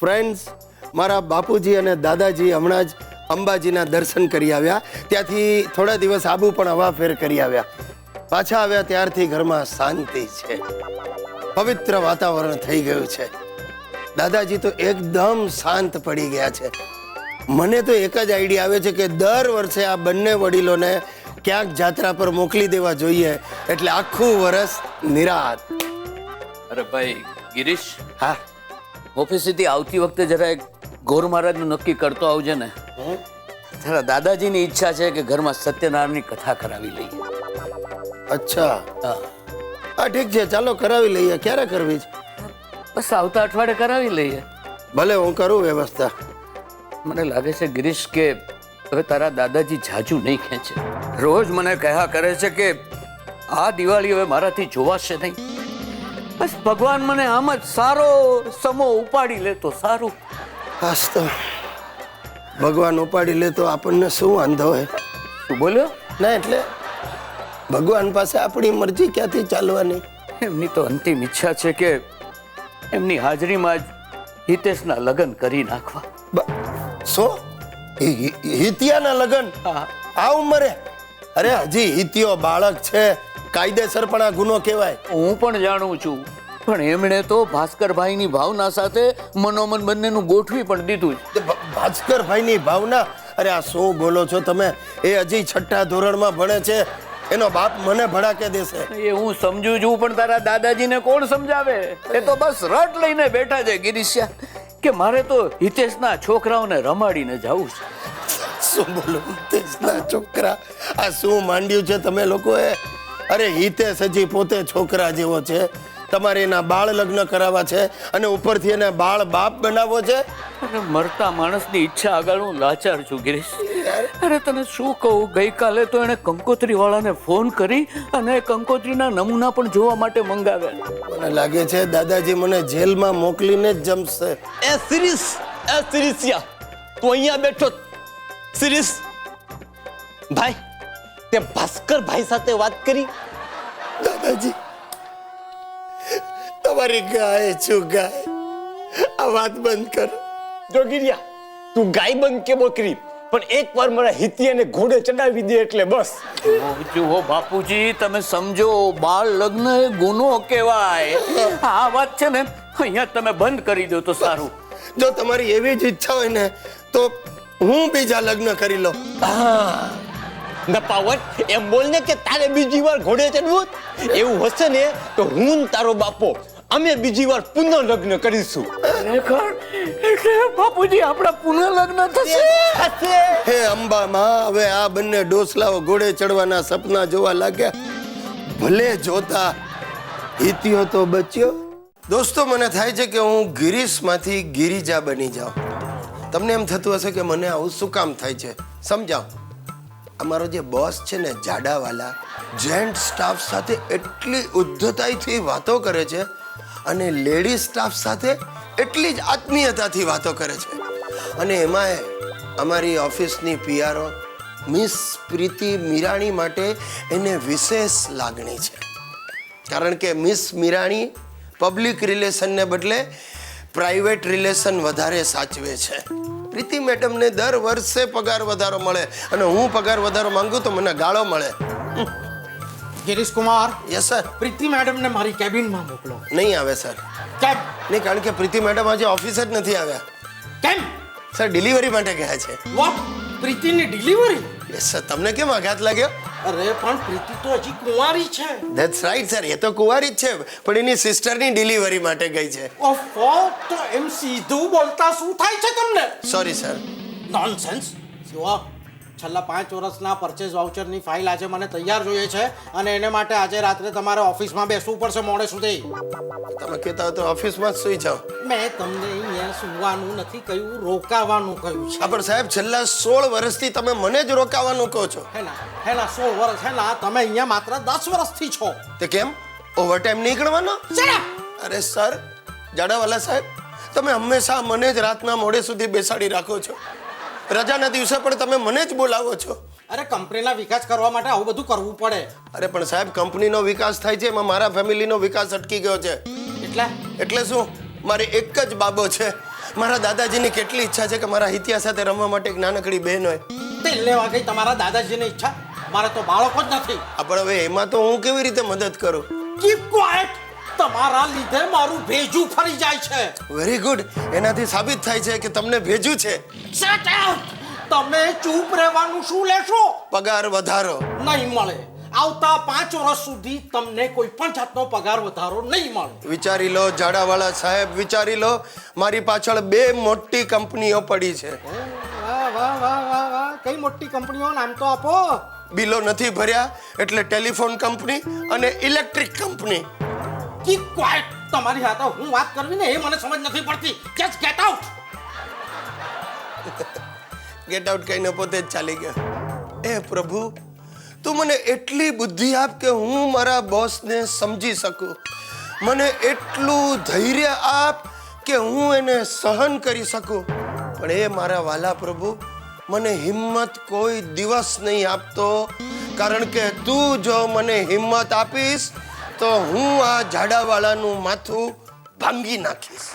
Friends, મારા બાપુજી અને દાદાજી હમણાં જ અંબાજીના દર્શન કરી આવ્યા. ત્યાંથી થોડા દિવસ આબુ પણ હવાફેર કરી આવ્યા. પાછા આવ્યા ત્યારથી ઘરમાં શાંતિ છે, પવિત્ર વાતાવરણ થઈ ગયું છે. દાદાજી તો એકદમ શાંત પડી ગયા છે. મને તો એક જ આઈડિયા આવે છે કે દર વર્ષે આ બંને વડીલોને ક્યાંક જાત્રા પર મોકલી દેવા જોઈએ, એટલે આખું વર્ષ નિરાત. અરે ભાઈ ગિરીશ, હા, ઓફિસેથી આવતી વખતે જરા એક ગોર મહારાજનું નક્કી કરતો આવજે ને. જરા દાદાજીની ઈચ્છા છે કે ઘરમાં સત્યનારાયણની કથા કરાવી લઈએ. અચ્છા, હા, હા ઠીક છે, ચાલો કરાવી લઈએ. ક્યારે કરવી છે? બસ આવતા અઠવાડિયે કરાવી લઈએ. ભલે, હું કરું વ્યવસ્થા. મને લાગે છે ગિરીશ કે હવે તારા દાદાજી જાજુ નહીં ખેંચે. રોજ મને કહ્યા કરે છે કે આ દિવાળી હવે મારાથી જોવાશે નહીં. બસ ભગવાન મને આમ જ સારો સમો ઉપાડી લે તો સારું. હાસ તો ભગવાન ઉપાડી લે તો આપણને શું વાંધો હોય? શું બોલ્યો? ના એટલે ભગવાન પાસે આપણી મરજી ક્યાંથી ચાલવાની? એમની તો અંતિમ ઈચ્છા છે કે એમની હાજરીમાં જ હિતેશના લગ્ન કરી નાખવા. શું? હિતિયાના લગ્ન આ ઉંમરે? અરે હજી હિતિયો બાળક છે, કાયદેસર પણ આ ગુનો કહેવાય. હું પણ જાણું છું, પણ એમણે તો ભાસ્કરભાઈની ભાવના સાથે મનોમન બંનેનું ગોઠવી પણ દીધું છે. ભાસ્કરભાઈની ભાવના? અરે આ શું બોલો છો તમે? એ હજી 6ઠા ધોરણમાં ભણે છે, એનો બાપ મને ભડાકે દેશે. એ હું સમજુ છું, પણ તારા દાદાજીને કોણ સમજાવે? એ તો બસ રટ લઈને બેઠા છે ગિરીશિયા કે મારે તો હિતેશના છોકરાઓને રમાડીને જવું છે. શું બોલો? હિતેશના છોકરા? આ શું માંડ્યું છે તમે લોકોએ? અરે હિતેશ હજી પોતે છોકરા જેવો છે, તમારે એના બાળ લગ્ન કરાવવા છે અને ઉપરથી એને બાળ બાપ બનાવવો છે? અરે મરતા માણસની ઈચ્છા આગળ હું લાચાર છું ગિરીશ. અરે તને શું કહું, ગઈકાલે તો એને કંકોત્રી વાળાને ફોન કરી અને કંકોત્રીના નમૂના પણ જોવા માટે મંગાવ્યા. મને લાગે છે દાદાજી મને જેલમાં મોકલીને જ જમશે. એ સિરીસિયા તું અહીંયા બેઠો. સિરીસ ભાઈ, તે ભાસ્કર ભાઈ સાથે વાત કરી? દાદાજી, તમારી ગાય છું ગાય, આ વાત બંધ કર. જોગીરિયા, તું ગાય બંધ કે બકરી, પણ એકવાર મારા હિતિયાને ઘોડે ચડાવી દે એટલે બસ. જુઓ બાપુજી, તમે સમજો, બાળ લગ્ન એ ગુનો કહેવાય. આ વાત છે ને અહીંયા તમે બંધ કરી દો તો સારું. જો તમારી એવી જ ઈચ્છા હોય ને તો હું બીજા લગ્ન કરી લઉં. નપાવન એમ બોલ ને કે તારે બીજી વાર ઘોડે ચડવું. એવું હશે ને તો હું તારો બાપો અમે બીજી વાર પુનઃ લગ્ન કરીશું. એટલે બાપુજી આપણા પુનઃ લગ્ન થશે. હે અંબા માં, હવે આ બંને ડોસલાઓ ઘોડે ચડવાના સપના જોવા લાગ્યા. ભલે જોતા હિતિયો તો બચ્યો. દોસ્તો, મને થાય છે કે હું ગિરીશમાંથી ગિરિજા બની જાઉં. તમને એમ થતું હશે કે મને આવું શું કામ થાય છે? સમજાવ. અમારો જે બોસ છે ને, જાડાવાલા, જેન્ટ સ્ટાફ સાથે એટલી ઉદ્ધતાઈથી વાતો કરે છે અને લેડી સ્ટાફ સાથે એટલી જ આત્મીયતાથી વાતો કરે છે. અને એમાંય અમારી ઓફિસની પીઆરઓ મિસ પ્રીતિ મીરાણી માટે એને વિશેષ લાગણી છે. કારણ કે મિસ મીરાણી પબ્લિક રિલેશનને બદલે પ્રાઇવેટ રિલેશન વધારે સાચવે છે. પ્રીતિ મેડમને દર વર્ષે પગાર વધારો મળે અને હું પગાર વધારો માંગુ તો મને ગાળો મળે. Girish Kumar, yes sir. પ્રીતિ મેડમને મારી કેબિનમાં મોકલો. નહીં આવે સર. કેમ? નહીં, કારણ કે પ્રીતિ મેડમ આજે ઓફિસ જ નથી આવ્યા. કેમ? સર, ડિલિવરી માટે ગયા છે. વોટ? પ્રીતિની ડિલિવરી? Yes sir. તમને કેમ આઘાત લાગ્યો? અરે પણ પ્રીતિ તો હજી કુંવારી છે. ધેટ્સ રાઈટ સર, એ તો કુંવારી જ છે, પણ એની સિસ્ટરની ડિલિવરી માટે ગઈ છે. ઓફો, તો એમ સીધું બોલતા શું થાય છે તમને? Sorry sir. નોનસેન્સ. જુઓ, છેલ્લા 5 વર્ષના પરચેઝ વાઉચરની ફાઇલ આજે મને તૈયાર જોઈએ છે અને એને માટે આજે રાત્રે તમારે ઓફિસમાં બેસવું પડશે મોડે સુધી. તમે કહેતા હો તો ઓફિસમાં જ સુઈ જાઓ. મેં તમને અહીંયા સુવાનું નથી કહ્યું, રોકાવાનું કહ્યું છે. પણ સાહેબ, છેલ્લા 16 વર્ષથી તમે મને જ રોકાવાનું કહો છો. હેના 16 વર્ષ હેના, તમે અહીંયા માત્ર 10 વર્ષથી છો. તે કેમ? ઓવરટાઈમ નહીં કરવાનો? અરે સર, જાડાવાલા સાહેબ, તમે હંમેશા મને જ રાતના મોડે સુધી બેસાડી રાખો છો. રજાના દિવસે પણ તમે મને જ બોલાવો છો. અરે કંપનીના વિકાસ કરવા માટે આવું બધું કરવું પડે. અરે પણ સાહેબ, કંપનીનો વિકાસ થાય છે, એમાં મારા ફેમિલીનો વિકાસ અટકી ગયો છે. એટલે શું? મારે એક જ બાબો છે મારા દાદાજીની કેટલી ઈચ્છા છે કે મારા હિતિયા સાથે રમવા માટે એક નાનકડી બહેન હોય. તેલ લેવા ગઈ તમારા દાદાજીની ઈચ્છા. મારે તો બાળકો જ નથી. પણ હવે એમાં તો હું કેવી રીતે મદદ કરું? Keep quite. તમારા લીધે મારું ભેજું ફરી જાય છે. Very good. એનાથી સાબિત થાય છે કે તમને ભેજું છે. Shut up. તમે ચૂપ રહેવાનું શું લેશો? પગાર વધારો નહીં મળે. આવતા 5 વર્ષ સુધી તમને કોઈ પણ જાતનો પગાર વધારો નહીં મળે. વિચારી લો ઝાડાવાળા સાહેબ, વિચારી લો. મારી પાછળ 2 મોટી કંપનીઓ પડી છે. વાહ વાહ વાહ વાહ વાહ. કઈ મોટી કંપનીઓ નામ તો આપો. બિલો નથી ભર્યા એટલે ટેલિફોન કંપની અને ઇલેક્ટ્રિક કંપની. Keep quite. તમારી સાથે હું વાત કરવી ને એ મને સમજ નથી પડતી. Just get out. Get out કહીને પોતે જ ચાલી ગયા. એ પ્રભુ, તું મને એટલી બુદ્ધિ આપ કે હું મારા બોસને સમજી શકું. મને એટલું ધૈર્ય આપ કે હું એને સહન કરી શકું. પણ એ મારા વાલા પ્રભુ, મને હિંમત કોઈ દિવસ નહીં આપતો. કારણ કે તું જો મને હિંમત આપીશ તો હું આ ઝાડાવાળાનું માથું ભાંગી નાખીશ.